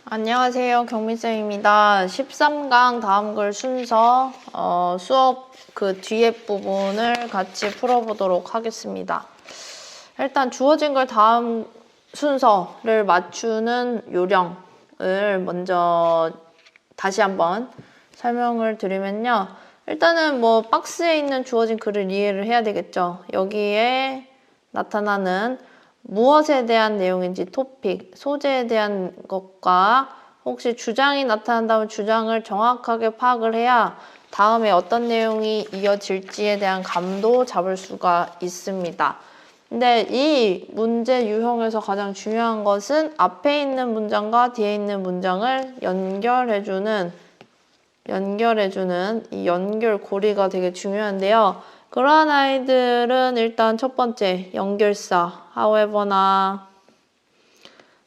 안녕하세요. 경민쌤입니다. 13강 다음 글 순서 수업 그 뒤에 부분을 같이 풀어보도록 하겠습니다. 일단 주어진 걸 다음 순서를 맞추는 요령을 먼저 다시 한번 설명을 드리면요. 일단은 뭐 박스에 있는 주어진 글을 이해를 해야 되겠죠. 여기에 나타나는 무엇에 대한 내용인지 토픽, 소재에 대한 것과 혹시 주장이 나타난다면 주장을 정확하게 파악을 해야 다음에 어떤 내용이 이어질지에 대한 감도 잡을 수가 있습니다. 근데 이 문제 유형에서 가장 중요한 것은 앞에 있는 문장과 뒤에 있는 문장을 연결해주는 이 연결고리가 되게 중요한데요. 그러한 아이들은 일단 첫 번째 연결사, however나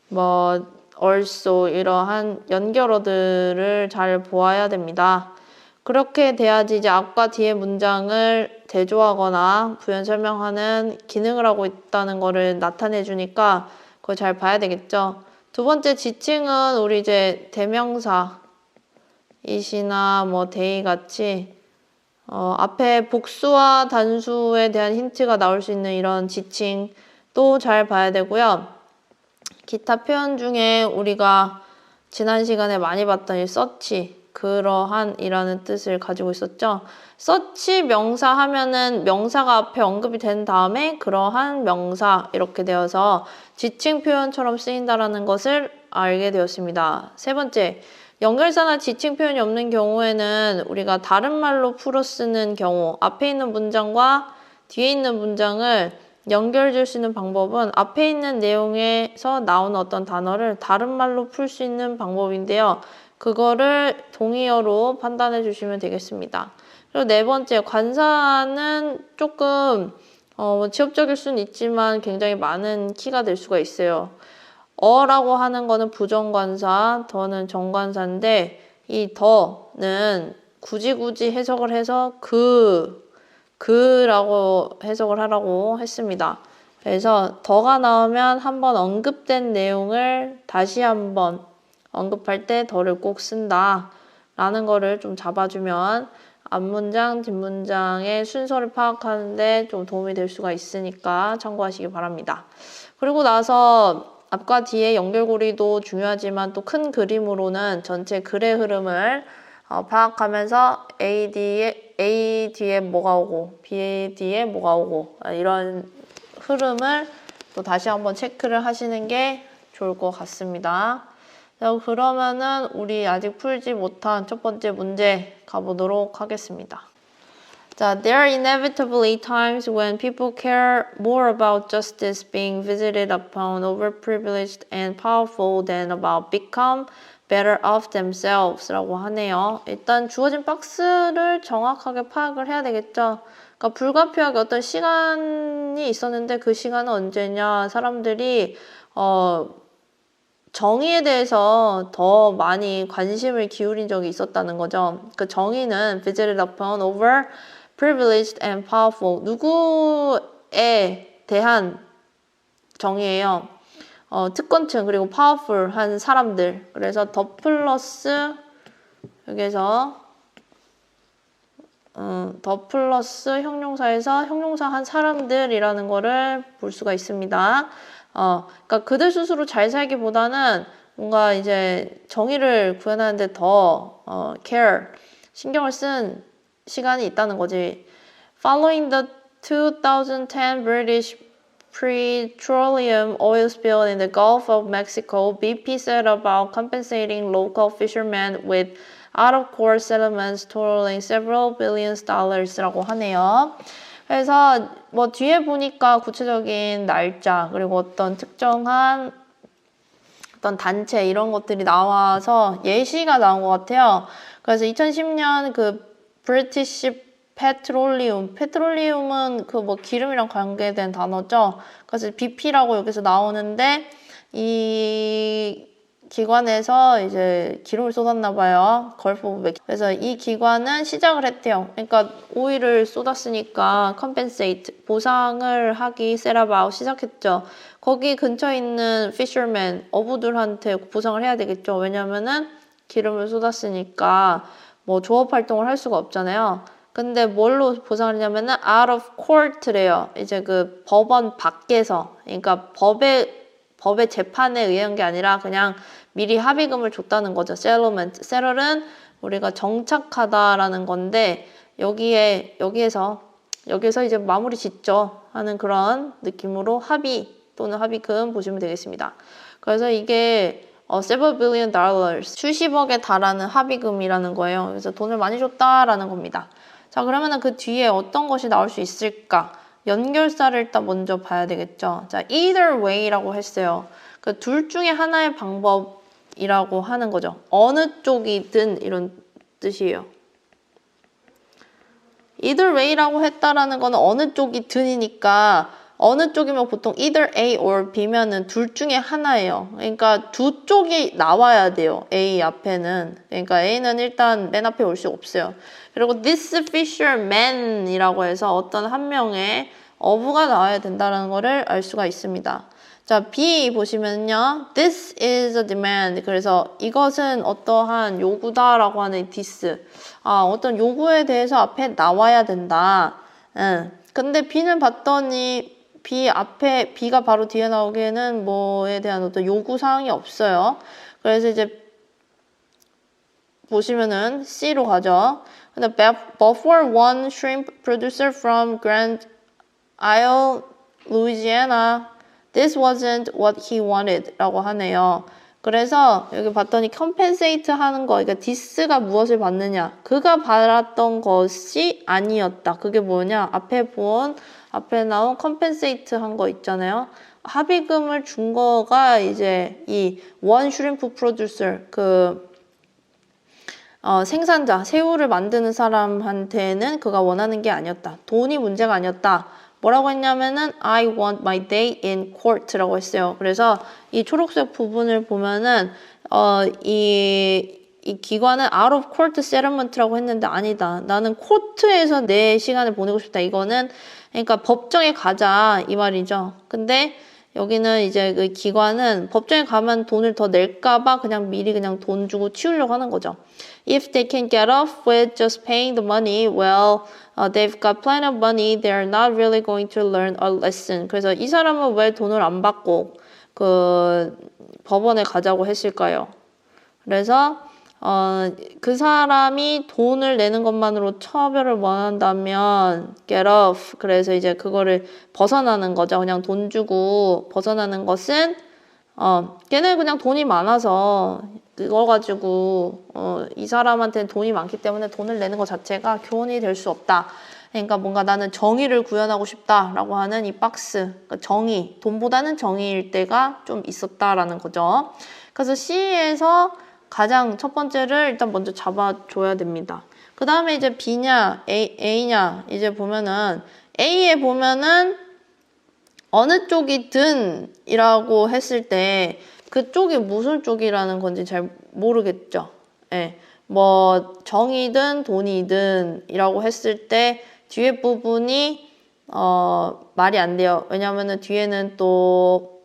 뭐 also 이러한 연결어들을 잘 보아야 됩니다. 그렇게 돼야지 이제 앞과 뒤의 문장을 대조하거나 부연 설명하는 기능을 하고 있다는 거를 나타내 주니까 그걸 잘 봐야 되겠죠. 두 번째 지칭은 우리 이제 대명사 이시나 뭐 데이 같이 앞에 복수와 단수에 대한 힌트가 나올 수 있는 이런 지칭도 잘 봐야 되고요. 기타 표현 중에 우리가 지난 시간에 많이 봤던 이 search, 그러한이라는 뜻을 가지고 있었죠. search 명사 하면은 명사가 앞에 언급이 된 다음에 그러한 명사 이렇게 되어서 지칭 표현처럼 쓰인다라는 것을 알게 되었습니다. 세 번째, 연결사나 지칭 표현이 없는 경우에는 우리가 다른 말로 풀어 쓰는 경우 앞에 있는 문장과 뒤에 있는 문장을 연결줄 수 있는 방법은 앞에 있는 내용에서 나오는 어떤 단어를 다른 말로 풀 수 있는 방법인데요. 그거를 동의어로 판단해 주시면 되겠습니다. 그리고 네 번째, 관사는 조금 지엽적일 수는 있지만 굉장히 많은 키가 될 수가 있어요. 어라고 하는 거는 부정관사, 더는 정관사인데 이 더는 굳이 해석을 해서 그라고 해석을 하라고 했습니다. 그래서 더가 나오면 한번 언급된 내용을 다시 한번 언급할 때 더를 꼭 쓴다 라는 거를 좀 잡아주면 앞문장, 뒷문장의 순서를 파악하는데 좀 도움이 될 수가 있으니까 참고하시기 바랍니다. 그리고 나서 앞과 뒤의 연결고리도 중요하지만 또 큰 그림으로는 전체 글의 흐름을 파악하면서 A 뒤에 뭐가 오고 B 뒤에 뭐가 오고 이런 흐름을 또 다시 한번 체크를 하시는 게 좋을 것 같습니다. 그러면은 우리 아직 풀지 못한 첫 번째 문제 가보도록 하겠습니다. 자, there are inevitably times when people care more about justice being visited upon overprivileged and powerful than about become better off themselves 라고 하네요. 일단 주어진 박스를 정확하게 파악을 해야 되겠죠. 그러니까 불가피하게 어떤 시간이 있었는데 그 시간은 언제냐. 사람들이 정의에 대해서 더 많이 관심을 기울인 적이 있었다는 거죠. 그 정의는 visited upon over privileged and powerful. 누구에 대한 정의예요. 특권층 그리고 powerful한 사람들. 그래서 더 플러스 여기에서 더 플러스 형용사에서 형용사한 사람들이라는 거를 볼 수가 있습니다. 그러니까 그들 스스로 잘 살기보다는 뭔가 이제 정의를 구현하는데 더 care, 신경을 쓴 시간이 있다는 거지. Following the 2010 British petroleum oil spill in the Gulf of Mexico, BP set about compensating local fishermen with out-of-court settlements totaling several billions dollars라고 하네요. 그래서 뭐 뒤에 보니까 구체적인 날짜 그리고 어떤 특정한 어떤 단체 이런 것들이 나와서 예시가 나온 것 같아요. 그래서 2010년 그 브리티시 페트롤리움은 그 뭐 기름이랑 관계된 단어죠. 그래서 BP라고 여기서 나오는데 이 기관에서 이제 기름을 쏟았나 봐요. 걸프 오브 멕시코. 그래서 이 기관은 시작을 했대요. 그러니까 오일을 쏟았으니까 compensate, 보상을 하기 set about 시작했죠. 거기 근처에 있는 fisherman, 어부들한테 보상을 해야 되겠죠. 왜냐면은 기름을 쏟았으니까 뭐 조업 활동을 할 수가 없잖아요. 근데 뭘로 보상을 했냐면은 out of court래요. 이제 그 법원 밖에서. 그러니까 법의 재판에 의한 게 아니라 그냥 미리 합의금을 줬다는 거죠. settlement. settle은 우리가 정착하다라는 건데 여기에서 이제 마무리 짓죠 하는 그런 느낌으로 합의 또는 합의금 보시면 되겠습니다. 그래서 이게 several billion dollars, 수십억에 달하는 합의금이라는 거예요. 그래서 돈을 많이 줬다라는 겁니다. 자, 그러면은 그 뒤에 어떤 것이 나올 수 있을까? 연결사를 일단 먼저 봐야 되겠죠. 자, either way라고 했어요. 그 둘 중에 하나의 방법이라고 하는 거죠. 어느 쪽이든 이런 뜻이에요. either way라고 했다라는 거는 어느 쪽이든이니까 어느 쪽이면 보통 either A or B면은 둘 중에 하나예요. 그러니까 두 쪽이 나와야 돼요. A 앞에는. 그러니까 A는 일단 맨 앞에 올 수 없어요. 그리고 this fisherman이라고 해서 어떤 한 명의 어부가 나와야 된다는 거를 알 수가 있습니다. 자, B 보시면요. This is a demand. 그래서 이것은 어떠한 요구다라고 하는 this. 어떤 요구에 대해서 앞에 나와야 된다. 근데 B는 봤더니 B가 바로 뒤에 나오기에는 뭐에 대한 어떤 요구사항이 없어요. 그래서 이제 보시면은 C로 가죠. 근데 but for one shrimp producer from Grand Isle, Louisiana, this wasn't what he wanted 라고 하네요. 그래서 여기 봤더니 compensate 하는 거, 그러니까 this가 무엇을 받느냐, 그가 받았던 것이 아니었다. 그게 뭐냐, 앞에 나온 compensate 한 거 있잖아요. 합의금을 준 거가 이제 이 one shrimp producer, 생산자, 새우를 만드는 사람한테는 그가 원하는 게 아니었다. 돈이 문제가 아니었다. 뭐라고 했냐면은 I want my day in court라고 했어요. 그래서 이 초록색 부분을 보면은 이 기관은 out of court settlement라고 했는데 아니다. 나는 코트에서 내 시간을 보내고 싶다. 이거는 그러니까 법정에 가자 이 말이죠. 근데 여기는 이제 그 기관은 법정에 가면 돈을 더 낼까봐 그냥 미리 그냥 돈 주고 치우려고 하는 거죠. If they can get off with just paying the money, well, they've got plenty of money. They're not really going to learn a lesson. 그래서 이 사람은 왜 돈을 안 받고 그 법원에 가자고 했을까요? 그래서 그 사람이 돈을 내는 것만으로 처벌을 원한다면 get off. 그래서 이제 그거를 벗어나는 거죠. 그냥 돈 주고 벗어나는 것은 걔는 그냥 돈이 많아서 그걸 가지고 이 사람한테는 돈이 많기 때문에 돈을 내는 것 자체가 교훈이 될 수 없다. 그러니까 뭔가 나는 정의를 구현하고 싶다라고 하는 이 박스, 그러니까 정의, 돈보다는 정의일 때가 좀 있었다라는 거죠. 그래서 C에서 가장 첫 번째를 일단 먼저 잡아줘야 됩니다. 그 다음에 이제 B냐, A냐, 이제 보면은 A에 보면은 어느 쪽이든 이라고 했을 때 그쪽이 무슨 쪽이라는 건지 잘 모르겠죠. 예. 뭐 정이든 돈이든 이라고 했을 때 뒤에 부분이 말이 안 돼요. 왜냐면은 뒤에는 또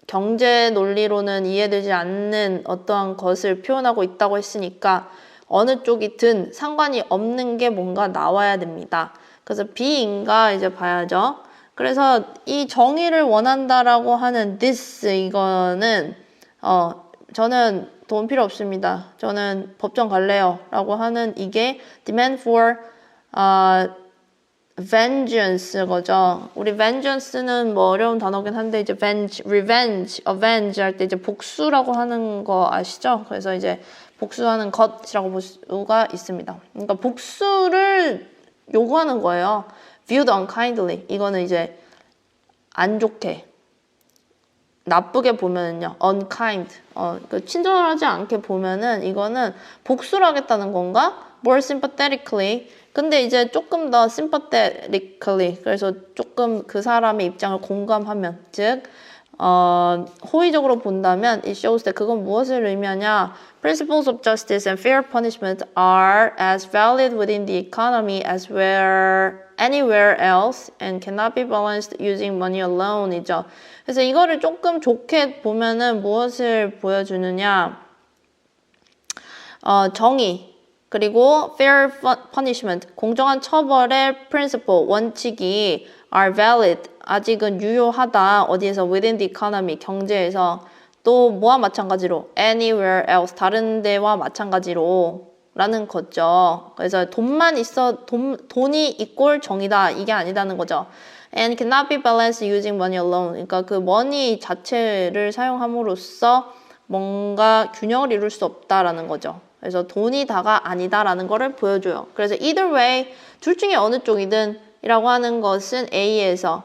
경제 논리로는 이해되지 않는 어떠한 것을 표현하고 있다고 했으니까 어느 쪽이든 상관이 없는 게 뭔가 나와야 됩니다. 그래서 B인가 이제 봐야죠. 그래서 이 정의를 원한다라고 하는 this, 이거는 저는 돈 필요 없습니다. 저는 법정 갈래요 라고 하는 이게 demand for vengeance 거죠. 우리 vengeance는 뭐 어려운 단어긴 한데 이제 revenge, avenge 할 때 이제 복수라고 하는 거 아시죠? 그래서 이제 복수하는 것이라고 볼 수가 있습니다. 그러니까 복수를 요구하는 거예요. viewed unkindly. 이거는 이제 안 좋게, 나쁘게 보면은요, unkind. 친절하지 않게 보면은 이거는 복수를 하겠다는 건가? more sympathetically. 근데 이제 조금 더 sympathetically. 그래서 조금 그 사람의 입장을 공감하면, 즉, 호의적으로 본다면 it shows that 그건 무엇을 의미하냐? Principles of justice and fair punishment are as valid within the economy as anywhere else and cannot be balanced using money alone 이죠. 그래서 이거를 조금 좋게 보면은 무엇을 보여주느냐? 정의 그리고 fair punishment 공정한 처벌의 principle 원칙이 are valid 아직은 유효하다 어디에서 within the economy 경제에서 또 뭐와 마찬가지로 anywhere else 다른 데와 마찬가지로 라는 거죠. 그래서 돈만 있어 돈이 이꼴 정의다 이게 아니다는 거죠. And cannot be balanced using money alone. 그러니까 그 money 자체를 사용함으로써 뭔가 균형을 이룰 수 없다라는 거죠. 그래서 돈이 다가 아니다라는 거를 보여줘요. 그래서 either way 둘 중에 어느 쪽이든 이라고 하는 것은 A에서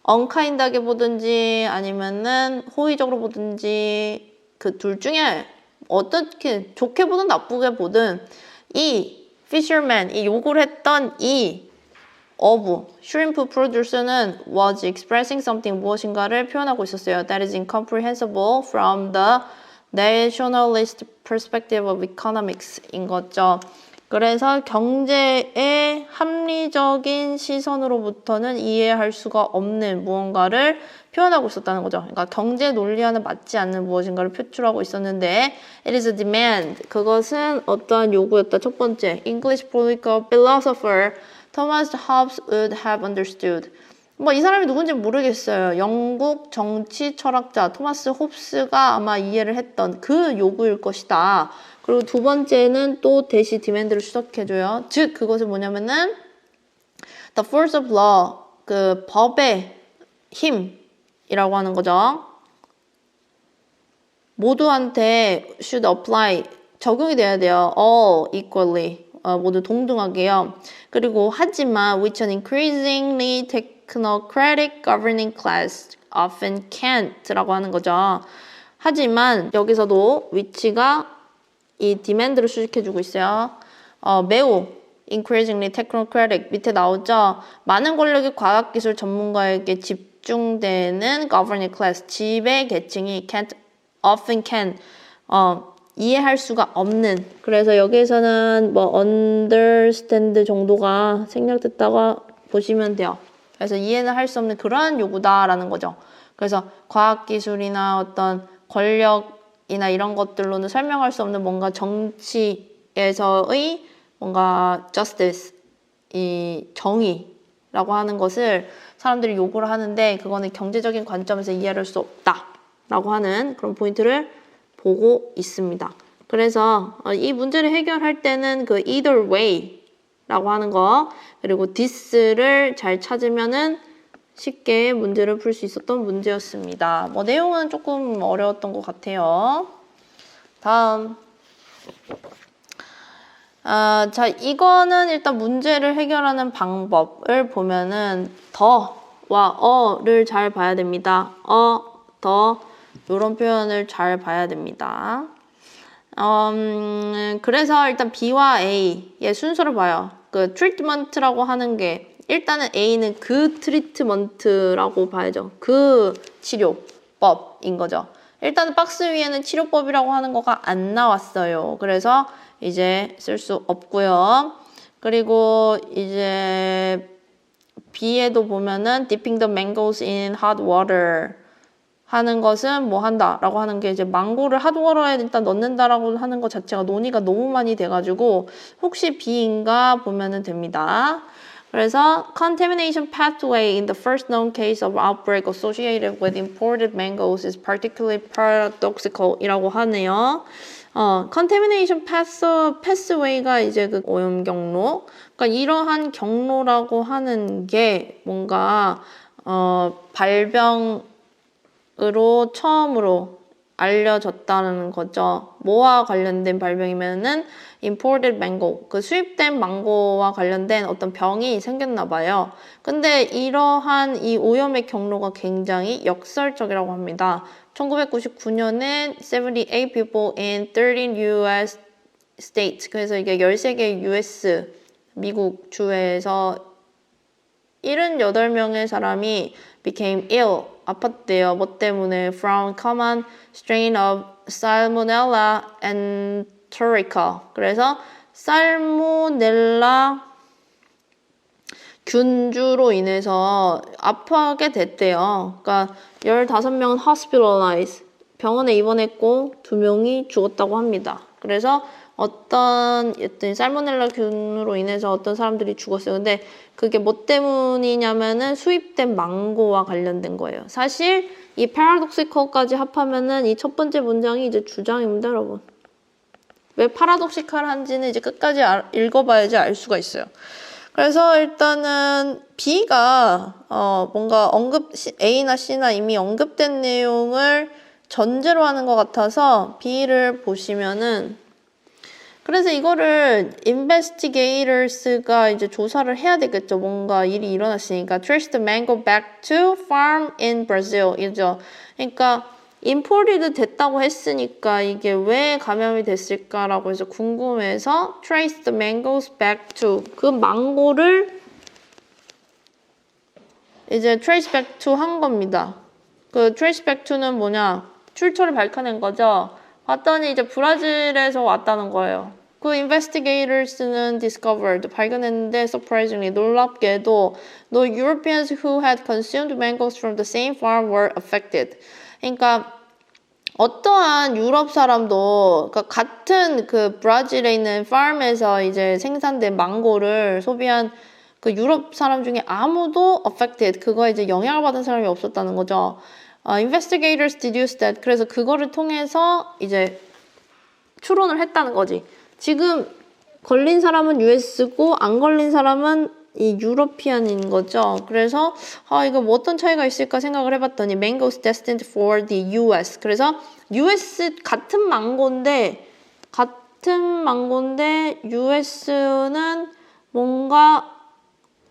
unkind하게 보든지 아니면은 호의적으로 보든지 그 둘 중에 어떻게 좋게 보든 나쁘게 보든 이 fisherman 이 욕을 했던 이 of shrimp producer는 was expressing something 무엇인가를 표현하고 있었어요. That is incomprehensible from the nationalist perspective of economics 인 거죠. 그래서 경제의 합리적인 시선으로부터는 이해할 수가 없는 무언가를 표현하고 있었다는 거죠. 그러니까 경제 논리와는 맞지 않는 무엇인가를 표출하고 있었는데 it is a demand. 그것은 어떠한 요구였다. 첫 번째, English political philosopher Thomas Hobbes would have understood. 뭐 이 사람이 누군지 모르겠어요. 영국 정치 철학자 토마스 홉스가 아마 이해를 했던 그 요구일 것이다. 그리고 두 번째는 또 대시 디맨드를 추적해줘요. 즉 그것은 뭐냐면은 the force of law 그 법의 힘이라고 하는 거죠. 모두한테 should apply 적용이 돼야 돼요. all equally 모두 동등하게요. 그리고 하지만 which an increasingly technocratic governing class often can't라고 하는 거죠. 하지만 여기서도 which가 이 디맨드를 수식해주고 있어요. 매우 increasingly technocratic 밑에 나오죠. 많은 권력이 과학기술 전문가에게 집중되는 governing class 지배 계층이 often can 이해할 수가 없는 그래서 여기에서는 뭐 understand 정도가 생략됐다고 보시면 돼요. 그래서 이해는 할 수 없는 그러한 요구다라는 거죠. 그래서 과학기술이나 어떤 권력이나 이런 것들로는 설명할 수 없는 뭔가 정치에서의 뭔가 justice, 이 정의라고 하는 것을 사람들이 요구를 하는데 그거는 경제적인 관점에서 이해할 수 없다라고 하는 그런 포인트를 보고 있습니다. 그래서 이 문제를 해결할 때는 그 either way 라고 하는 거 그리고 this를 잘 찾으면은 쉽게 문제를 풀 수 있었던 문제였습니다. 뭐 내용은 조금 어려웠던 것 같아요. 다음 자 이거는 일단 문제를 해결하는 방법을 보면은 더와 어를 잘 봐야 됩니다. 더 이런 표현을 잘 봐야 됩니다. 그래서 일단 B와 A의 순서를 봐요. 그 트리트먼트라고 하는 게 일단은 A는 그 트리트먼트라고 봐야죠. 그 치료법인 거죠. 일단은 박스 위에는 치료법이라고 하는 거가 안 나왔어요. 그래서 이제 쓸 수 없고요. 그리고 이제 B에도 보면은 dipping the mangoes in hot water 하는 것은 뭐 한다라고 하는 게 이제 망고를 핫워터에 일단 넣는다라고 하는 것 자체가 논의가 너무 많이 돼가지고 혹시 B인가 보면은 됩니다. 그래서 contamination pathway in the first known case of outbreak associated with imported mangoes is particularly paradoxical 이라고 하네요. contamination pathway가 이제 그 오염 경로. 그러니까 이러한 경로라고 하는 게 뭔가 발병으로 처음으로 알려졌다는 거죠. 뭐와 관련된 발병이면은 imported mango, 그 수입된 망고와 관련된 어떤 병이 생겼나 봐요. 근데 이러한 이 오염의 경로가 굉장히 역설적이라고 합니다. 1999년에 78 people in 13 US states, 그래서 이게 13개 US, 미국 주에서 78명의 사람이 became ill, 아팠대요. 뭐 때문에? From common strain of Salmonella enterica. 그래서 살모넬라 균주로 인해서 아파하게 됐대요. 그러니까 15명은 hospitalized, 병원에 입원했고 2명이 죽었다고 합니다. 그래서 어떤 살모넬라 균으로 인해서 어떤 사람들이 죽었어요. 근데 그게 뭐 때문이냐면은 수입된 망고와 관련된 거예요. 사실 이 paradoxical까지 합하면은 이 첫 번째 문장이 이제 주장입니다, 여러분. 왜 paradoxical한지는 이제 끝까지 읽어봐야지 알 수가 있어요. 그래서 일단은 B가 뭔가 A나 C나 이미 언급된 내용을 전제로 하는 것 같아서 B를 보시면은, 그래서 이거를 investigators가 이제 조사를 해야 되겠죠. 뭔가 일이 일어났으니까. Trace the mango back to farm in Brazil. 이죠. 그러니까 imported 됐다고 했으니까 이게 왜 감염이 됐을까라고 해서 궁금해서 trace the mangoes back to, 그 망고를 이제 trace back to 한 겁니다. 그 trace back to는 뭐냐? 출처를 밝혀낸 거죠. 봤더니 이제 브라질에서 왔다는 거예요. 그 investigators는 discovered, 발견했는데 surprisingly, 놀랍게도 the Europeans who had consumed mangoes from the same farm were affected. 그러니까 어떠한 유럽 사람도, 그러니까 같은 그 브라질에 있는 farm에서 이제 생산된 망고를 소비한 그 유럽 사람 중에 아무도 affected, 그거에 이제 영향을 받은 사람이 없었다는 거죠. Investigators deduced that, 그래서 그거를 통해서 이제 추론을 했다는 거지. 지금 걸린 사람은 US고 안 걸린 사람은 이 유러피안인 거죠. 그래서 이거 뭐 어떤 차이가 있을까 생각을 해봤더니 mangoes destined for the US. 그래서 US 같은 망고인데 US는 뭔가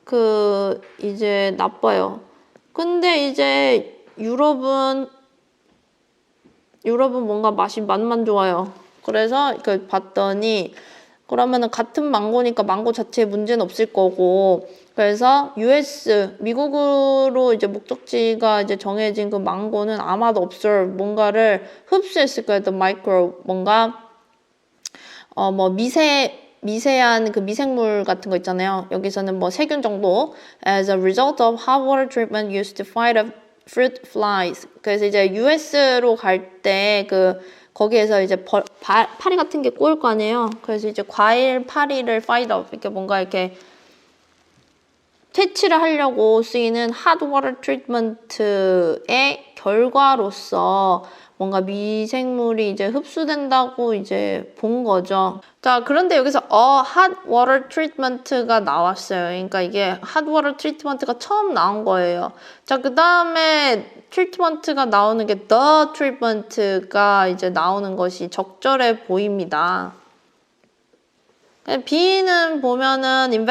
그 이제 나빠요. 근데 이제 유럽은 뭔가 맛만 좋아요. 그래서 그 봤더니 그러면은 같은 망고니까 망고 자체에 문제는 없을 거고, 그래서 US 미국으로 이제 목적지가 이제 정해진 그 망고는 아마도 observe, 뭔가를 흡수했을 거예요. The micro, 뭔가 뭐 미세한 그 미생물 같은 거 있잖아요. 여기서는 뭐 세균 정도. As a result of hot water treatment used to fight off fruit flies. 그래서 이제 US로 갈 때 거기에서 이제 파리 같은 게 꼬일 거 아니에요. 그래서 이제 과일 파리를 fight off, 이렇게 뭔가 이렇게 퇴치를 하려고 쓰이는 hot water treatment의 결과로서 뭔가 미생물이 이제 흡수된다고 이제 본 거죠. 자, 그런데 여기서 hot water treatment가 나왔어요. 그러니까 이게 hot water treatment가 처음 나온 거예요. 자, 그 다음에 treatment가 나오는 게 the treatment가 이제 나오는 것이 적절해 보입니다. B는 보면은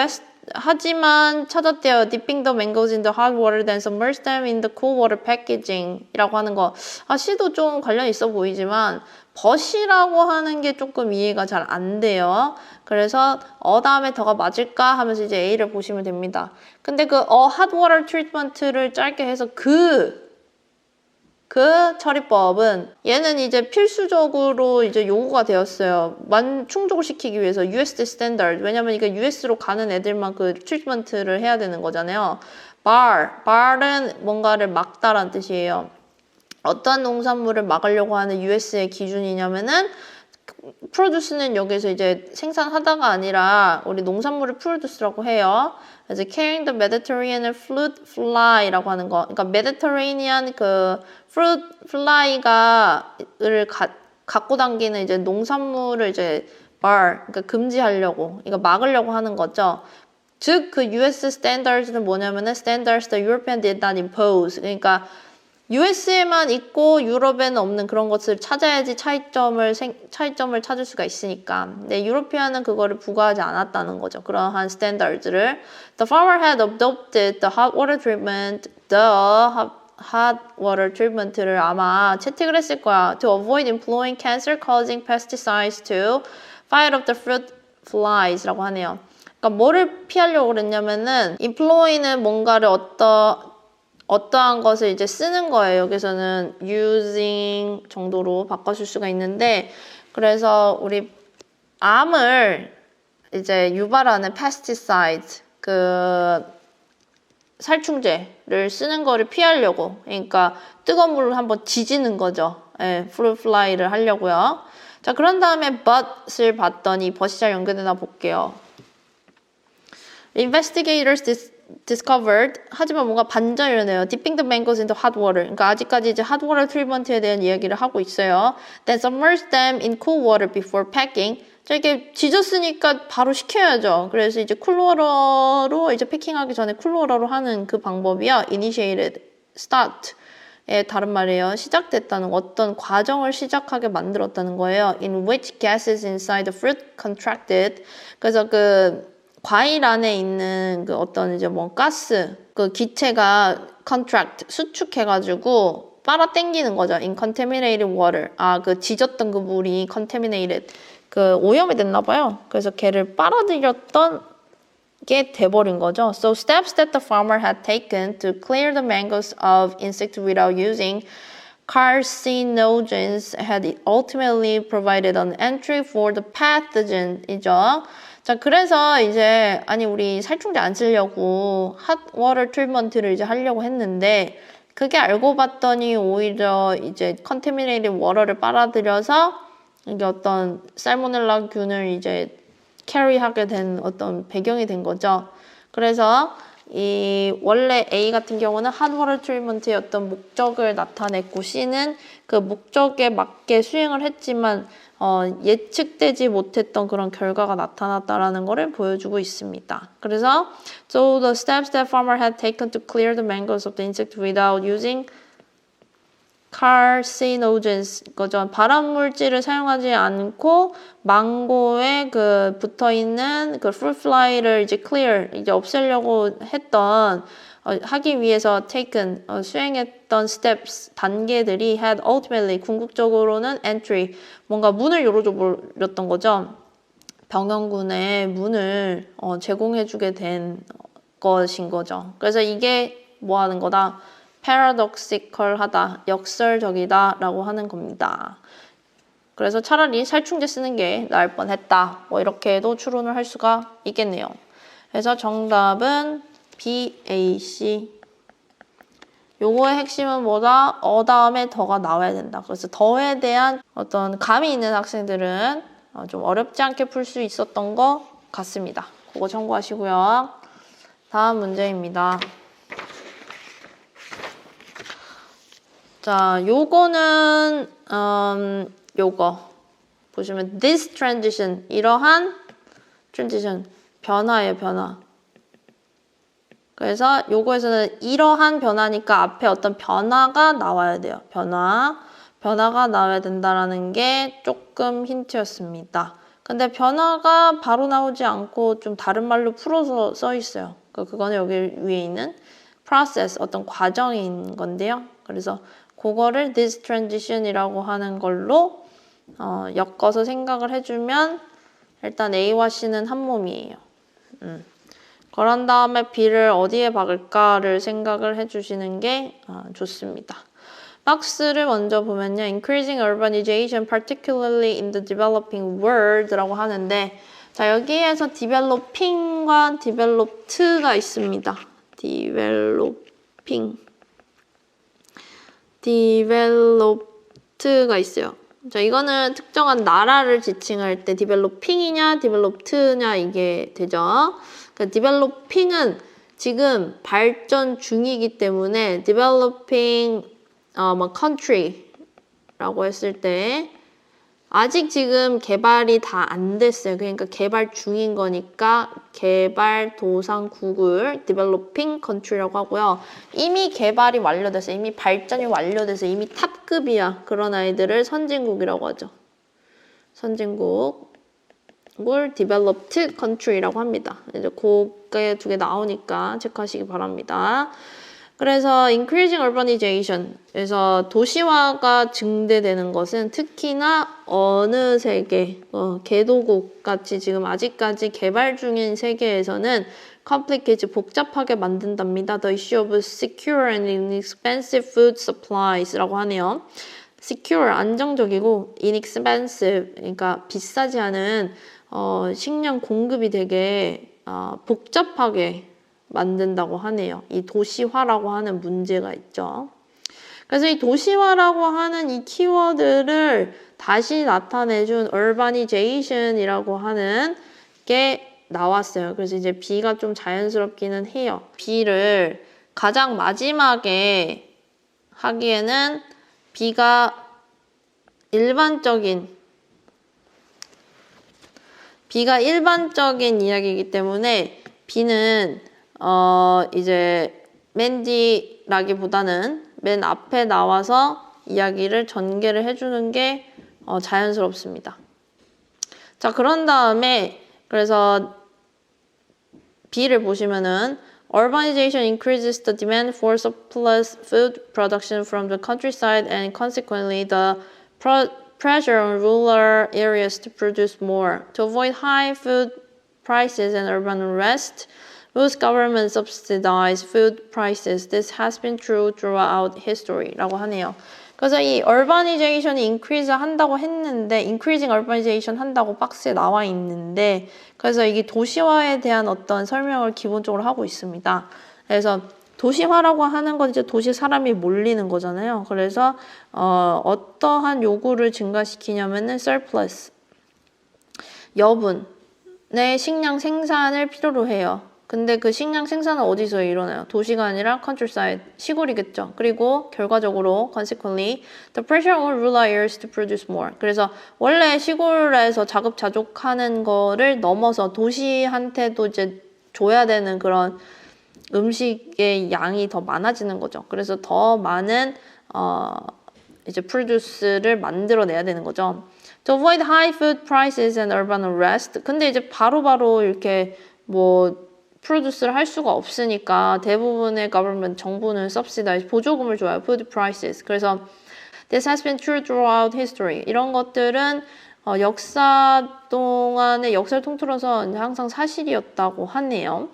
하지만 찾았대요. Dipping the mangoes in the hot water, then submerge them in the cool water packaging 이라고 하는 거. C도 좀 관련 있어 보이지만 but이라고 하는 게 조금 이해가 잘 안 돼요. 그래서 다음에 더가 맞을까 하면서 이제 A를 보시면 됩니다. 근데 그 hot water treatment를 짧게 해서 그 처리법은 얘는 이제 필수적으로 이제 요구가 되었어요. 충족을 시키기 위해서 US 스탠다드. 왜냐면 이게 US로 가는 애들만 그 트리트먼트를 해야 되는 거잖아요. bar은 뭔가를 막다란 뜻이에요. 어떤 농산물을 막으려고 하는 US의 기준이냐면은 프로듀스는 여기서 이제 생산하다가 아니라 우리 농산물을 프로듀스라고 해요. 그래서 carrying the Mediterranean fruit fly라고 하는 거. 그러니까 Mediterranean 그 fruit fly를 갖고 당기는 이제 농산물을 이제 그러니까 금지하려고, 이거 막으려고 하는 거죠. 즉 그 US standards는 뭐냐면은 standards the European did not impose. 그러니까 US에만 있고 유럽에는 없는 그런 것을 찾아야지 차이점을 찾을 수가 있으니까. 근데 유로피안은 그거를 부과하지 않았다는 거죠. 그러한 스탠다드를. The farmer had adopted the hot water treatment, 를 아마 채택을 했을 거야. To avoid employing cancer-causing pesticides to fight off the fruit flies라고 하네요. 그러니까 뭐를 피하려고 그랬냐면은 employ는 뭔가를 어떠한 것을 이제 쓰는 거예요. 여기서는 using 정도로 바꿔줄 수가 있는데, 그래서 우리 암을 이제 유발하는 pesticide, 살충제를 쓰는 거를 피하려고, 그러니까 뜨거운 물로 한번 지지는 거죠. 예, fruit fly를 하려고요. 자, 그런 다음에 but을 봤더니 but이 잘 연결되나 볼게요. Investigators discovered, 하지만 뭔가 반전이네요. Dipping the mangoes into hot water. 그러니까 아직까지 이제 hot water 트리트먼트에 대한 이야기를 하고 있어요. Then submerge them in cool water before packing. 자, 이게 지졌으니까 바로 식혀야죠. 그래서 이제 쿨워터로 이제 패킹하기 전에 쿨워터로 하는 그 방법이요. Initiated, start. 의 다른 말이에요. 시작됐다는 어떤 과정을 시작하게 만들었다는 거예요. In which gases inside the fruit contracted. 그래서 과일 안에 있는 어떤 이제 가스, 기체가 contract, 수축해가지고 빨아당기는 거죠. In contaminated water. 지졌던 물이 contaminated. 오염이 됐나 봐요. 그래서 걔를 빨아들였던 게 돼버린 거죠. So steps that the farmer had taken to clear the mangoes of insects without using carcinogens had ultimately provided an entry for the pathogen이죠. 자, 그래서 이제 우리 살충제 안 쓰려고 핫워터 트리트먼트를 이제 하려고 했는데 그게 알고 봤더니 오히려 이제 컨테미네이티드 워터를 빨아들여서 이게 어떤 살모넬라 균을 이제 캐리하게 된 어떤 배경이 된 거죠. 그래서 원래 A 같은 경우는 핫워터 트리트먼트의 어떤 목적을 나타냈고 C는 그 목적에 맞게 수행을 했지만 예측되지 못했던 그런 결과가 나타났다라는 것을 보여주고 있습니다. 그래서 So the steps that farmer had taken to clear the mangoes of the insect without using carcinogens, 거죠. 발암물질을 사용하지 않고 망고에 붙어있는 fruit fly를 이제 clear, 이제 없애려고 했던 하기 위해서 taken, 수행했던 steps, 단계들이 had ultimately, 궁극적으로는 entry, 뭔가 문을 열어줬던 거죠. 병영군의 문을 제공해주게 된 것인 거죠. 그래서 이게 뭐 하는 거다? paradoxical하다, 역설적이다 라고 하는 겁니다. 그래서 차라리 살충제 쓰는 게 나을 뻔했다. 이렇게도 추론을 할 수가 있겠네요. 그래서 정답은 B, A, C. 요거의 핵심은 뭐다? 다음에 더가 나와야 된다. 그래서 더에 대한 어떤 감이 있는 학생들은 좀 어렵지 않게 풀 수 있었던 것 같습니다. 그거 참고하시고요. 다음 문제입니다. 자, 요거는 요거 보시면 this transition, 이러한 transition, 변화예요, 변화. 그래서 요거에서는 이러한 변화니까 앞에 어떤 변화가 나와야 돼요. 변화가 나와야 된다라는 게 조금 힌트였습니다. 근데 변화가 바로 나오지 않고 좀 다른 말로 풀어서 써 있어요. 그거는 여기 위에 있는 process, 어떤 과정인 건데요. 그래서 그거를 this transition이라고 하는 걸로 엮어서 생각을 해주면 일단 A와 C는 한 몸이에요. 그런 다음에 B를 어디에 박을까를 생각을 해주시는 게 좋습니다. 박스를 먼저 보면요. Increasing urbanization, particularly in the developing world라고 하는데 자, 여기에서 developing과 developed가 있습니다. developed가 있어요. 자, 이거는 특정한 나라를 지칭할 때 developing이냐, developed냐 이게 되죠. 그러니까 developing은 지금 발전 중이기 때문에 developing country라고 했을 때 아직 지금 개발이 다 안 됐어요. 그러니까 개발 중인 거니까 개발도상국을 developing country라고 하고요. 이미 개발이 완료돼서 이미 발전이 완료돼서 이미 탑급이야. 그런 아이들을 선진국이라고 하죠. 선진국을 developed country라고 합니다. 이제 그게 두 개 나오니까 체크하시기 바랍니다. 그래서 increasing urbanization, 그래서 도시화가 증대되는 것은 특히나 어느 세계, 개도국 같이 지금 아직까지 개발 중인 세계에서는 complicate, 복잡하게 만든답니다. The issue of secure and inexpensive food supplies라고 하네요. secure, 안정적이고 inexpensive, 그러니까 비싸지 않은 식량 공급이 되게 복잡하게 만든다고 하네요. 이 도시화라고 하는 문제가 있죠. 그래서 이 도시화라고 하는 이 키워드를 다시 나타내준 urbanization이라고 하는 게 나왔어요. 그래서 이제 B가 좀 자연스럽기는 해요. B를 가장 마지막에 하기에는 B가 일반적인 이야기이기 때문에 B는 이제 맨 뒤라기보다는 맨 앞에 나와서 이야기를 전개를 해주는 게 자연스럽습니다. 자, 그런 다음에 그래서 B를 보시면은 urbanization increases the demand for surplus food production from the countryside and consequently the pressure on rural areas to produce more. To avoid high food prices and urban unrest, most governments subsidize food prices. This has been true throughout history라고 하네요. 그래서 이 urbanization이 increase 한다고 했는데 increasing urbanization 한다고 박스에 나와 있는데 그래서 이게 도시화에 대한 어떤 설명을 기본적으로 하고 있습니다. 그래서 도시화라고 하는 건 이제 도시 사람이 몰리는 거잖아요. 그래서 어떠한 요구를 증가시키냐면은 surplus, 여분의 식량 생산을 필요로 해요. 근데 그 식량 생산은 어디서 일어나요? 도시가 아니라 countryside, 시골이겠죠. 그리고 결과적으로 consequently the pressure on rural areas to produce more. 그래서 원래 시골에서 자급자족하는 거를 넘어서 도시한테도 이제 줘야 되는 그런 음식의 양이 더 많아지는 거죠. 그래서 더 많은 이제 produce를 만들어내야 되는 거죠. To avoid high food prices and urban unrest. 근데 이제 바로바로 이렇게 뭐 프로듀스를 할 수가 없으니까 대부분의 government, 정부는 subsidize, 보조금을 줘요. food prices. 그래서 this has been true throughout history. 이런 것들은 역사 동안의 역사를 통틀어서 항상 사실이었다고 하네요.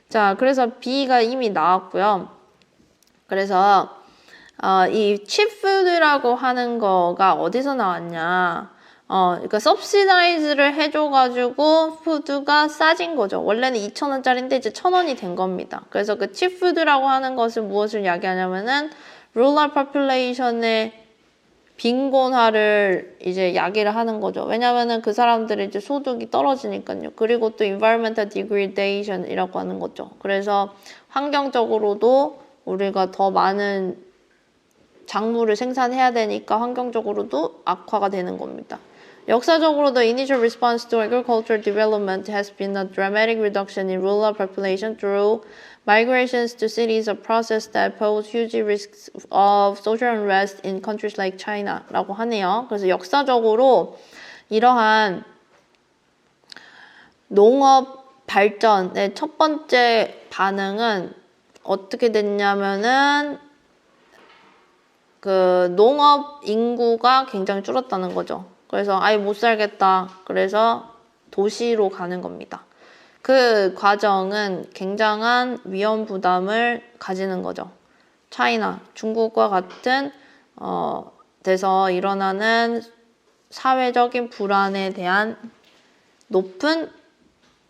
자, 그래서 B가 이미 나왔고요. 그래서 이 cheap food라고 하는 거가 어디서 나왔냐? 그러니까 subsidize를 해줘가지고 푸드가 싸진 거죠. 원래는 2,000원짜리인데 이제 1,000원이 된 겁니다. 그래서 그 cheap food라고 하는 것은 무엇을 이야기하냐면은 rural population의 빈곤화를 이제 야기를 하는 거죠. 왜냐면은 그 사람들의 이제 소득이 떨어지니까요. 그리고 또 environmental degradation이라고 하는 거죠. 그래서 환경적으로도 우리가 더 많은 작물을 생산해야 되니까 환경적으로도 악화가 되는 겁니다. 역사적으로 the initial response to agricultural development has been a dramatic reduction in rural population through migrations to cities, a process that pose huge risks of social unrest in countries like China라고 하네요. 그래서 역사적으로 이러한 농업 발전의 첫 번째 반응은 어떻게 됐냐면은 그 농업 인구가 굉장히 줄었다는 거죠. 그래서 아예 못 살겠다. 그래서 도시로 가는 겁니다. 그 과정은 굉장한 위험 부담을 가지는 거죠. 차이나, 중국과 같은 데서 일어나는 사회적인 불안에 대한 높은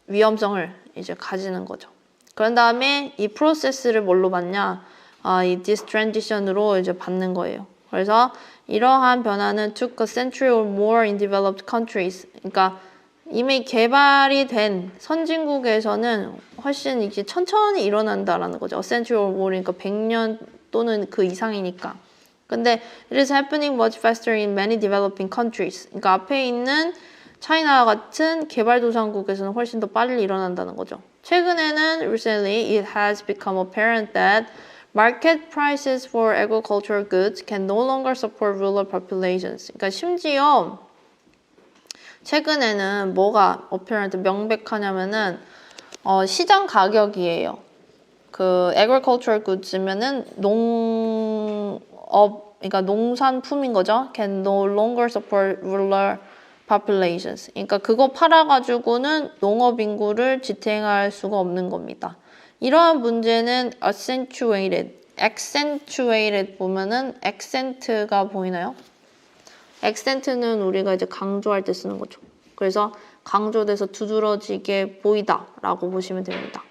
위험성을 이제 가지는 거죠. 그런 다음에 이 프로세스를 뭘로 받냐? 이 디스트랜지션으로 이제 받는 거예요. 그래서 이러한 변화는 took a century or more in developed countries. 그러니까 이미 개발이 된 선진국에서는 훨씬 이제 천천히 일어난다라는 거죠. A century or more, 그러니까 100년 또는 그 이상이니까. 근데 it is happening much faster in many developing countries. 그러니까 앞에 있는 차이나 같은 개발도상국에서는 훨씬 더 빨리 일어난다는 거죠. 최근에는 recently it has become apparent that market prices for agricultural goods can no longer support rural populations. 그러니까 심지어 최근에는 뭐가 apparent 명백하냐면은 시장 가격이에요. 그 agricultural goods면은 농업, 그러니까 농산품인 거죠. Can no longer support rural populations. 그러니까 그거 팔아가지고는 농업 인구를 지탱할 수가 없는 겁니다. 이러한 문제는 accentuated 보면은 accent가 보이나요? accent는 우리가 이제 강조할 때 쓰는 거죠. 그래서 강조돼서 두드러지게 보이다 라고 보시면 됩니다.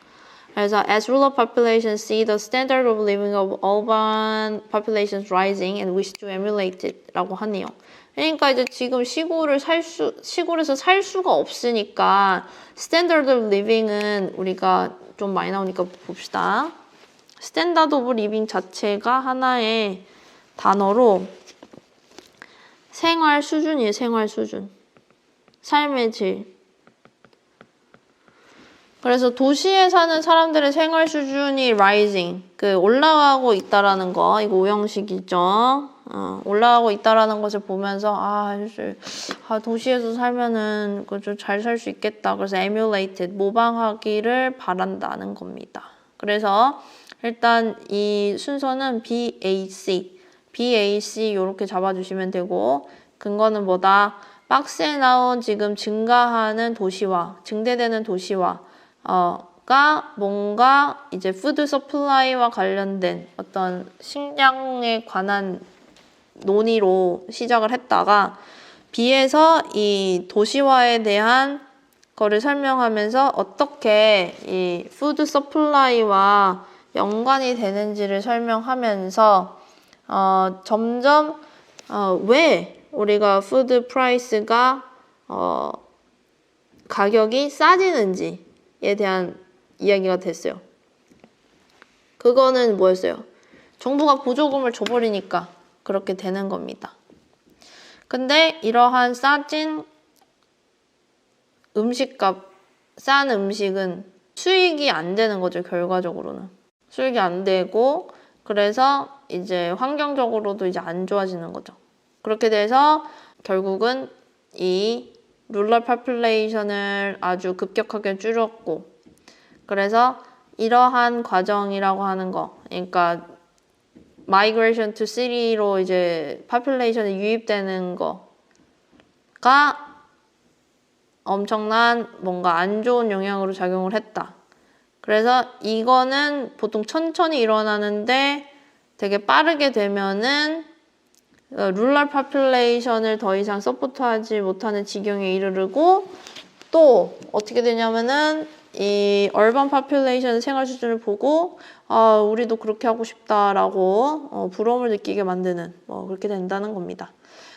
그래서 as rural populations see the standard of living of urban populations rising and wish to emulate it 라고 하네요. 그러니까 이제 지금 시골에서 살 수가 없으니까 standard of living은 우리가 좀 많이 나오니까 봅시다. standard of living 자체가 하나의 단어로 생활 수준이에요. 생활 수준. 삶의 질. 그래서 도시에 사는 사람들의 생활 수준이 rising, 올라가고 있다라는 거, 이거 오형식이죠. 올라가고 있다라는 것을 보면서 도시에서 살면은 좀 잘 살 수 있겠다. 그래서 emulated, 모방하기를 바란다는 겁니다. 그래서 일단 이 순서는 BAC 이렇게 잡아주시면 되고, 근거는 뭐다? 박스에 나온 지금 증대되는 도시화 가 뭔가 이제 푸드 서플라이와 관련된 어떤 식량에 관한 논의로 시작을 했다가 B에서 이 도시화에 대한 거를 설명하면서 어떻게 이 푸드 서플라이와 연관이 되는지를 설명하면서 점점 왜 우리가 푸드 프라이스가 가격이 싸지는지에 대한 이야기가 됐어요. 그거는 뭐였어요? 정부가 보조금을 줘버리니까 그렇게 되는 겁니다. 근데 이러한 싸진 음식값, 싼 음식은 수익이 안 되는 거죠, 결과적으로는. 수익이 안 되고, 그래서 이제 환경적으로도 이제 안 좋아지는 거죠. 그렇게 돼서 결국은 이 룰럴 파퓰레이션을 아주 급격하게 줄였고, 그래서 이러한 과정이라고 하는 거, 그러니까 migration to city로 이제 population이 유입되는 거가 엄청난 뭔가 안 좋은 영향으로 작용을 했다. 그래서 이거는 보통 천천히 일어나는데 되게 빠르게 되면은 룰럴 파퓰레이션을 더 이상 서포트하지 못하는 지경에 이르르고, 또 어떻게 되냐면은 이 얼반 파퓰레이션의 생활 수준을 보고 우리도 그렇게 하고 싶다라고 부러움을 느끼게 만드는 그렇게 된다는 겁니다.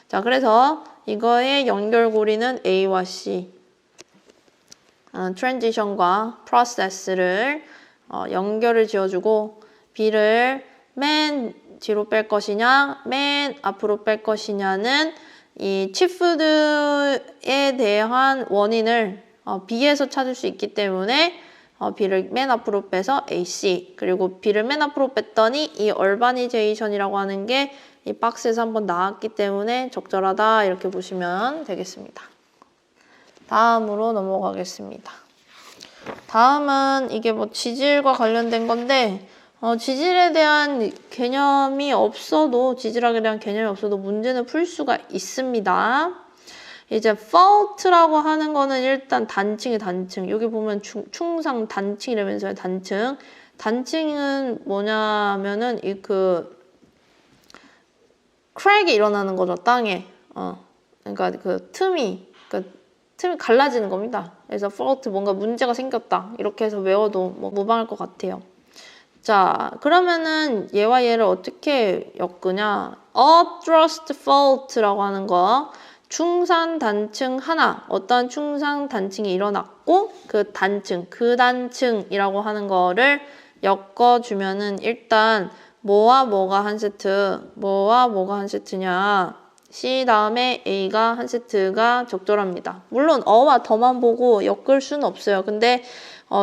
자, 그래서 이거의 연결고리는 A와 C, 트랜지션과 프로세스를 연결을 지어주고, B를 맨 뒤로 뺄 것이냐, 맨 앞으로 뺄 것이냐는 이 칩푸드에 대한 원인을 B에서 찾을 수 있기 때문에 B를 맨 앞으로 빼서 AC, 그리고 B를 맨 앞으로 뺐더니 이 얼바니제이션이라고 하는 게 이 박스에서 한번 나왔기 때문에 적절하다, 이렇게 보시면 되겠습니다. 다음으로 넘어가겠습니다. 다음은 이게 지질과 관련된 건데, 지질에 대한 개념이 없어도, 지질학에 대한 개념이 없어도 문제는 풀 수가 있습니다. 이제 fault라고 하는 거는 일단 단층이에요, 단층. 여기 보면 충상 단층이라면서요, 단층. 단층은 뭐냐면은 크랙이 일어나는 거죠, 땅에. 그러니까 틈이 갈라지는 겁니다. 그래서 fault, 뭔가 문제가 생겼다, 이렇게 해서 외워도 무방할 것 같아요. 자, 그러면은 얘와 얘를 어떻게 엮으냐? upthrust fault라고 하는 거, 충산 단층 하나, 어떤 충산 단층이 일어났고 그 단층이라고 하는 거를 엮어주면은 일단 뭐와 뭐가 한 세트냐, C 다음에 A가 한 세트가 적절합니다. 물론 어와 더만 보고 엮을 수는 없어요. 근데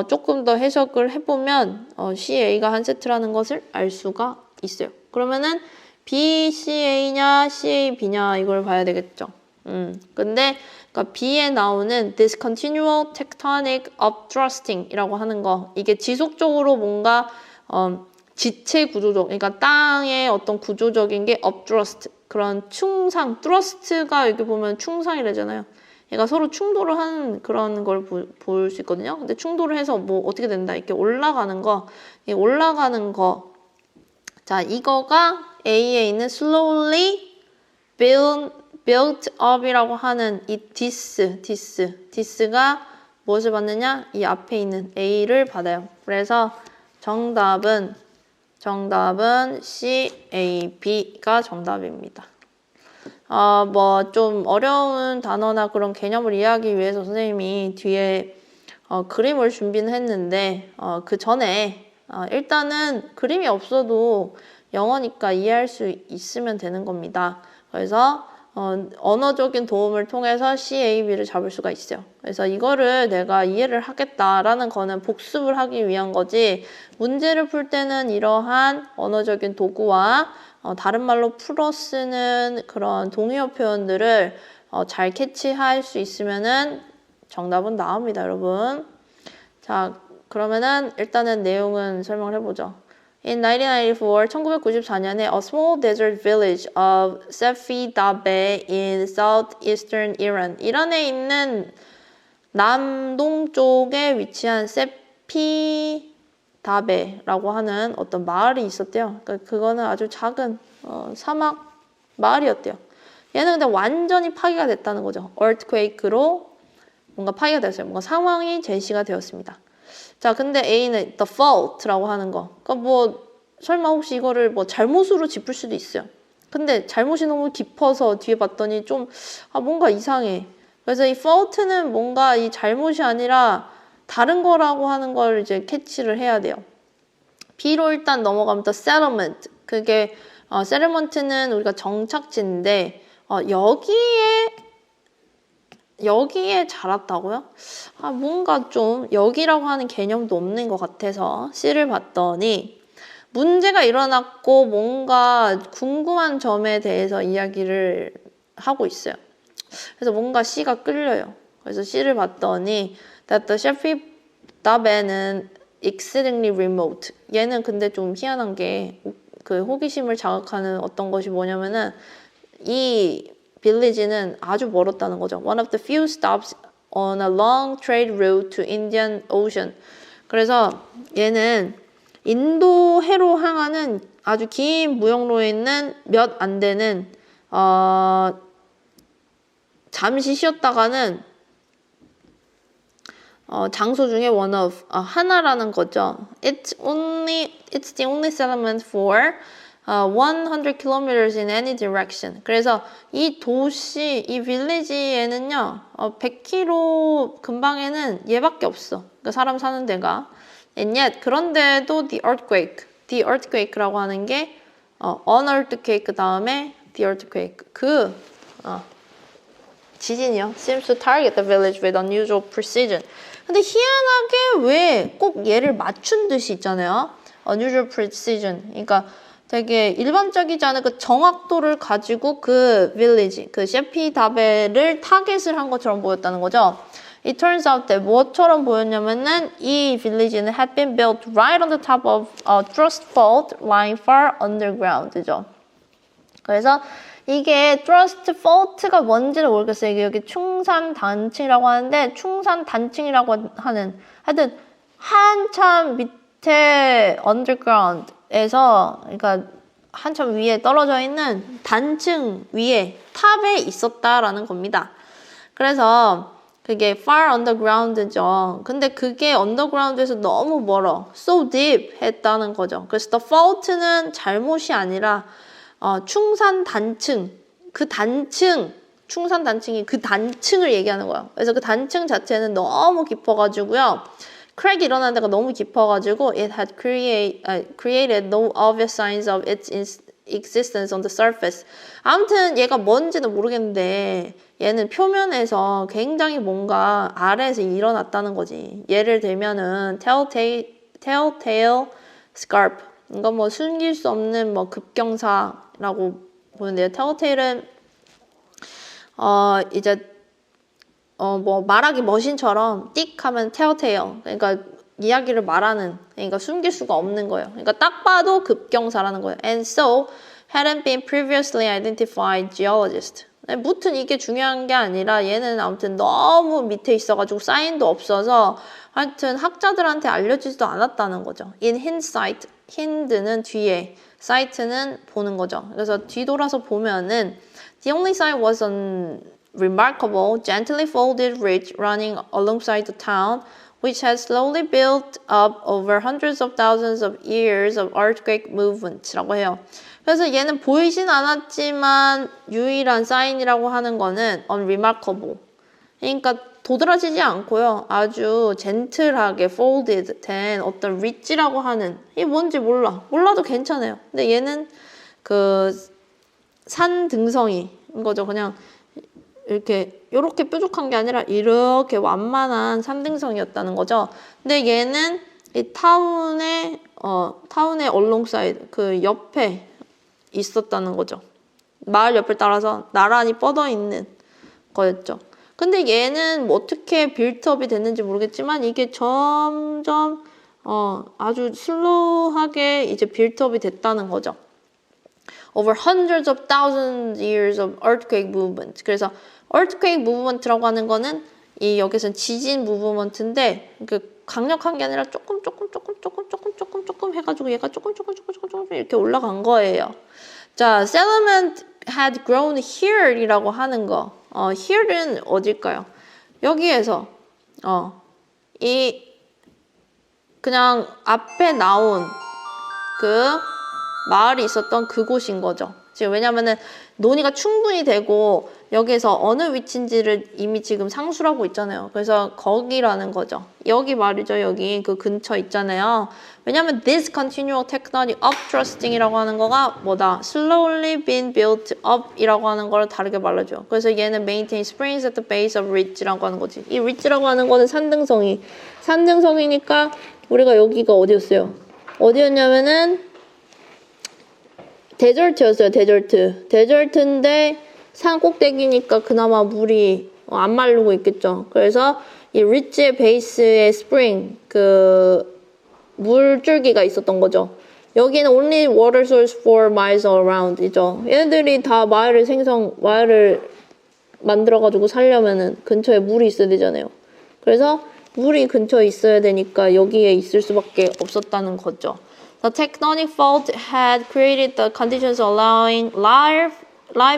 조금 더 해석을 해보면 C, A가 한 세트라는 것을 알 수가 있어요. 그러면은 B, C, A냐, C, A, B냐, 이걸 봐야 되겠죠. 근데 그러니까 B에 나오는 this continual tectonic upthrusting 이라고 하는 거, 이게 지속적으로 뭔가 지체 구조적, 그러니까 땅의 어떤 구조적인 게 upthrust, 그런 충상, thrust가 여기 보면 충상이라잖아요. 얘가 서로 충돌을 하는 그런 걸 볼 수 있거든요. 근데 충돌을 해서 뭐 어떻게 된다. 이렇게 올라가는 거, 이 올라가는 거. 자, 이거가 A에 있는 slowly built up이라고 하는 이 this가 무엇을 받느냐? 이 앞에 있는 A를 받아요. 그래서 정답은 C, A, B가 정답입니다. 뭐 좀 어려운 단어나 그런 개념을 이해하기 위해서 선생님이 뒤에 그림을 준비는 했는데 그 전에 일단은 그림이 없어도 영어니까 이해할 수 있으면 되는 겁니다. 그래서 언어적인 도움을 통해서 C, A, B를 잡을 수가 있어요. 그래서 이거를 내가 이해를 하겠다라는 거는 복습을 하기 위한 거지 문제를 풀 때는 이러한 언어적인 도구와 다른 말로 풀어 쓰는 그런 동의어 표현들을 잘 캐치할 수 있으면은 정답은 나옵니다, 여러분. 자, 그러면은 일단은 내용은 설명을 해보죠. In 1994, 1994년에 a small desert village of Sefi-Dabe in southeastern Iran. 이란에 있는 남동쪽에 위치한 세피다베라고 하는 어떤 마을이 있었대요. 그러니까 그거는 아주 작은 사막 마을이었대요. 얘는 근데 완전히 파괴가 됐다는 거죠. earthquake로 뭔가 파괴가 되었어요. 뭔가 상황이 제시가 되었습니다. 자, 근데 A는 the fault라고 하는 거. 그러니까 뭐 설마 혹시 이거를 뭐 잘못으로 짚을 수도 있어요. 근데 잘못이 너무 깊어서 뒤에 봤더니 좀 뭔가 이상해. 그래서 이 fault는 뭔가 이 잘못이 아니라 다른 거라고 하는 걸 이제 캐치를 해야 돼요. B로 일단 넘어가면 the settlement. 그게 settlement는 우리가 정착지인데 여기에 자랐다고요? 뭔가 좀 여기라고 하는 개념도 없는 것 같아서 C를 봤더니 문제가 일어났고 뭔가 궁금한 점에 대해서 이야기를 하고 있어요. 그래서 뭔가 C가 끌려요. 그래서 C를 봤더니 that the Sheffield Dabe는 exceedingly remote. 얘는 근데 좀 희한한 게 그 호기심을 자극하는 어떤 것이 뭐냐면은 이 빌리지는 아주 멀었다는 거죠. One of the few stops on a long trade route to Indian Ocean. 그래서 얘는 인도해로 향하는 아주 긴 무역로에 있는 몇 안 되는 잠시 쉬었다가는 장소 중에 one of 하나라는 거죠. It's the only settlement for 100 kilometers in any direction. 그래서 이 도시, 이 빌리지에는요, 100km 근방에는 얘밖에 없어. 그러니까 사람 사는 데가. And yet, 그런데도 the earthquake라고 하는 게 an earthquake 다음에 the earthquake. 지진이요. Seems to target the village with unusual precision. 근데 희한하게 왜 꼭 얘를 맞춘 듯이 있잖아요. unusual precision. 그러니까 되게 일반적이지 않은 그 정확도를 가지고 그 village, 그 셰피다베를 타겟을 한 것처럼 보였다는 거죠. It turns out that 뭐처럼 보였냐면은 이 village는 had been built right on the top of a thrust fault lying far underground죠. 그래서 이게 thrust fault가 뭔지를 모르겠어요. 이게 여기 충산단층이라고 하는데 충산단층이라고 하는 하여튼 한참 밑에 underground에서 그러니까 한참 위에 떨어져 있는 단층 위에 탑에 있었다라는 겁니다. 그래서 그게 far underground죠. 근데 그게 underground에서 너무 멀어. so deep 했다는 거죠. 그래서 the fault는 잘못이 아니라 충산단층, 그 단층, 충산단층이 그 단층을 얘기하는 거야. 그래서 그 단층 자체는 너무 깊어가지고요. 크랙이 일어난 데가 너무 깊어가지고 it had created no obvious signs of its existence on the surface. 아무튼 얘가 뭔지는 모르겠는데 얘는 표면에서 굉장히 뭔가 아래에서 일어났다는 거지. 예를 들면은 telltale scarp. 이건 뭐 숨길 수 없는 뭐 급경사라고 보는데요. telltale은 이제 뭐 말하기 머신처럼 띡 하면 telltale. 그러니까 이야기를 말하는, 그러니까 숨길 수가 없는 거예요. 그러니까 딱 봐도 급경사라는 거예요. And so hadn't been previously identified geologist. 무튼 이게 중요한 게 아니라 얘는 아무튼 너무 밑에 있어가지고 사인도 없어서 하여튼 학자들한테 알려지지도 않았다는 거죠. In hindsight, hind는 뒤에, sight는 보는 거죠. 그래서 뒤돌아서 보면은 The only sign was a remarkable, gently folded ridge running alongside the town, which has slowly built up over hundreds of thousands of years of earthquake movement라고 해요. 그래서 얘는 보이진 않았지만 유일한 사인이라고 하는 거는 unremarkable. 그러니까 도드라지지 않고요. 아주 젠틀하게 folded 된 어떤 ridge라고 하는 이게 뭔지 몰라도 괜찮아요. 근데 얘는 그 산 등성이인 거죠. 그냥 이렇게 뾰족한 게 아니라 이렇게 완만한 산등성이었다는 거죠. 근데 얘는 이 타운의 alongside 그 옆에 있었다는 거죠. 마을 옆을 따라서 나란히 뻗어 있는 거였죠. 근데 얘는 뭐 어떻게 빌트업이 됐는지 모르겠지만 이게 점점 아주 슬로우하게 이제 빌트업이 됐다는 거죠. Over hundreds of thousands years of earthquake movement. 그래서 earthquake movement라고 하는 거는 이 여기서는 지진 무브먼트인데 그 강력한 게 아니라 조금 해가지고 얘가 조금 이렇게 올라간 거예요. 자, settlement had grown here이라고 하는 거. here는 어딜까요? 여기에서 이 그냥 앞에 나온 그 마을이 있었던 그곳인 거죠. 지금 왜냐면은 논의가 충분히 되고 여기에서 어느 위치인지를 이미 지금 상수하고 있잖아요. 그래서 거기라는 거죠. 여기 말이죠. 여기 그 근처 있잖아요. 왜냐면 this continual technology of trusting이라고 하는 거가 뭐다? slowly been built up 이라고 하는 걸 다르게 말해줘요. 그래서 얘는 maintain springs at the base of ridge라고 하는 거지. 이 ridge라고 하는 거는 산등성이니까 우리가 여기가 어디였어요? 어디였냐면은 데절트였어요. 데절트인데 산 꼭대기니까 그나마 물이 안 마르고 있겠죠. 그래서 이 리지의 베이스에 스프링 그 물줄기가 있었던 거죠. 여기는 only water source for miles around 이죠. 얘네들이 다 마을을 만들어가지고 살려면은 근처에 물이 있어야 되잖아요. 그래서 물이 근처에 있어야 되니까 여기에 있을 수밖에 없었다는 거죠. The tectonic fault had created the conditions allowing life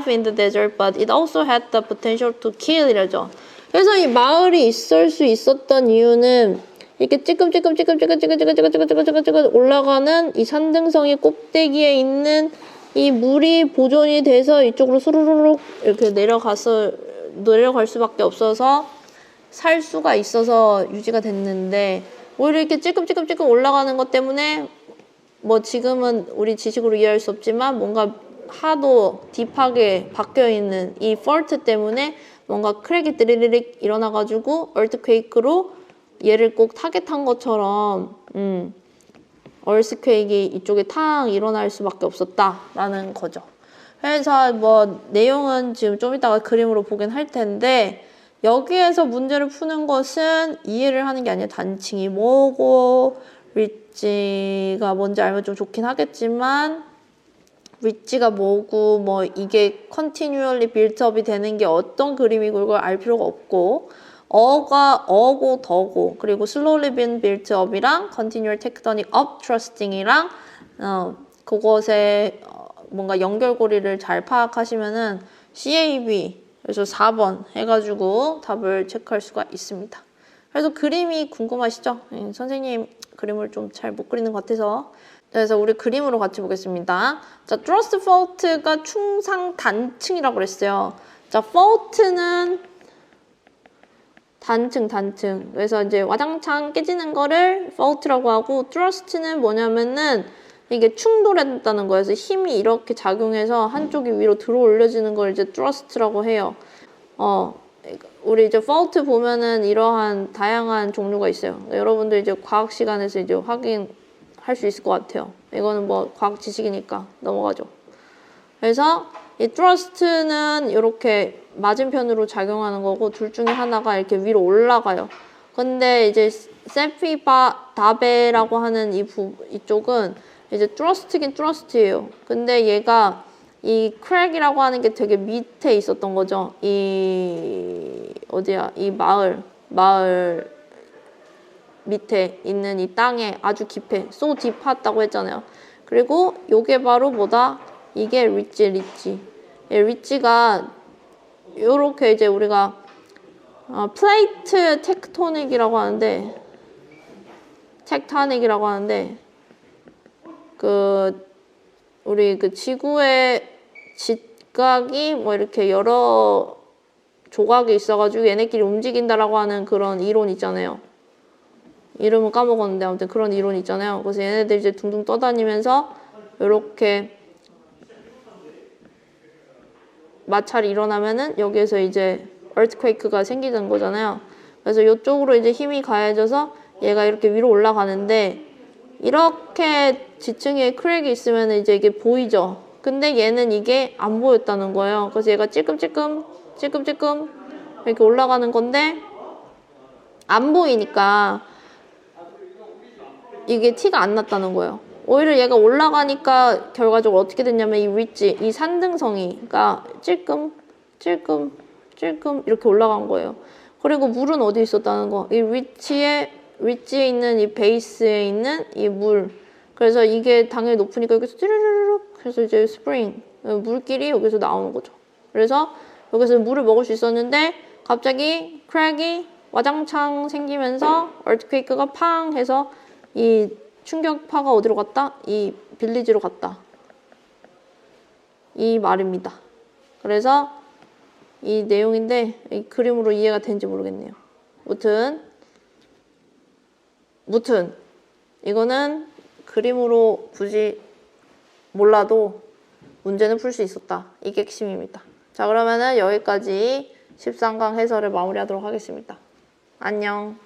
in the desert, but it also had the potential to kill 이러죠. 그래서 이 마을이 있을 수 있었던 이유는 이렇게 찌끔찌끔 올라가는 이 산등성이 꼭대기에 있는 이 물이 보존이 돼서 이쪽으로 수르르륵 이렇게 내려갈 수밖에 없어서 살 수가 있어서 유지가 됐는데 오히려 이렇게 찌끔찌끔 올라가는 것 때문에 뭐 지금은 우리 지식으로 이해할 수 없지만 뭔가 하도 딥하게 박혀있는 이 폴트 때문에 뭔가 크랙이 드리릭 일어나가지고 얼트퀘이크로 얘를 꼭 타겟한 것처럼 얼스퀘이크 이쪽에 탕 일어날 수밖에 없었다라는 거죠. 그래서 뭐 내용은 지금 좀 이따가 그림으로 보긴 할 텐데 여기에서 문제를 푸는 것은 이해를 하는 게 아니라 단층이 뭐고 릿지가 뭔지 알면 좀 좋긴 하겠지만 릿지가 뭐고 뭐 이게 continually built-up이 되는 게 어떤 그림이고 이걸 알 필요가 없고 어가 어고 더고 그리고 slowly been built-up이랑 continual tectonic upthrusting이랑 그것의 뭔가 연결고리를 잘 파악하시면은 CAB 그래서 4번 해가지고 답을 체크할 수가 있습니다. 그래서 그림이 궁금하시죠? 선생님 그림을 좀 잘 못 그리는 것 같아서 그래서 우리 그림으로 같이 보겠습니다. 자, thrust fault가 충상 단층이라고 그랬어요. 자, fault는 단층. 그래서 이제 와장창 깨지는 거를 fault라고 하고 thrust는 뭐냐면은 이게 충돌했다는 거예요. 그래서 힘이 이렇게 작용해서 한쪽이 위로 들어 올려지는 걸 이제 thrust라고 해요. 우리 이제 fault 보면은 이러한 다양한 종류가 있어요. 여러분들 이제 과학 시간에서 이제 확인할 수 있을 것 같아요. 이거는 뭐 과학 지식이니까 넘어가죠. 그래서 이 thrust는 이렇게 맞은편으로 작용하는 거고 둘 중에 하나가 이렇게 위로 올라가요. 근데 이제 세피바다베라고 하는 이쪽은 이제 thrust긴 thrust예요. 근데 얘가 이 크랙이라고 하는 게 되게 밑에 있었던 거죠. 이 어디야? 이 마을 밑에 있는 이 땅에 아주 깊게 so deep했다고 했잖아요. 그리고 요게 바로 뭐다? 이게 리치. 예, 리치가 요렇게 이제 우리가 플레이트 텍토닉이라고 하는데 우리 그 지구의 직각이 뭐 이렇게 여러 조각이 있어가지고 얘네끼리 움직인다라고 하는 그런 이론 있잖아요. 이름은 까먹었는데 아무튼 그런 이론 있잖아요. 그래서 얘네들 이제 둥둥 떠다니면서 이렇게 마찰이 일어나면은 여기에서 이제 earthquake가 생기는 거잖아요. 그래서 이쪽으로 이제 힘이 가해져서 얘가 이렇게 위로 올라가는데 이렇게 지층에 크랙이 있으면 이제 이게 보이죠. 근데 얘는 이게 안 보였다는 거예요. 그래서 얘가 찔끔찔끔 이렇게 올라가는 건데 안 보이니까 이게 티가 안 났다는 거예요. 오히려 얘가 올라가니까 결과적으로 어떻게 됐냐면 이 리치, 이 산등성이가 찔끔 이렇게 올라간 거예요. 그리고 물은 어디 있었다는 거. 이 리치에 있는 이 베이스에 있는 이 물. 그래서 이게 당연히 높으니까 여기서 찌르르륵 해서 이제 스프링, 물길이 여기서 나오는 거죠. 그래서 여기서 물을 먹을 수 있었는데 갑자기 크랙이 와장창 생기면서 earthquake가 팡 해서 이 충격파가 어디로 갔다? 이 빌리지로 갔다. 이 말입니다. 그래서 이 내용인데 이 그림으로 이해가 되는지 모르겠네요. 무튼 이거는 그림으로 굳이 몰라도 문제는 풀 수 있었다. 이게 핵심입니다. 자, 그러면은 여기까지 13강 해설을 마무리하도록 하겠습니다. 안녕.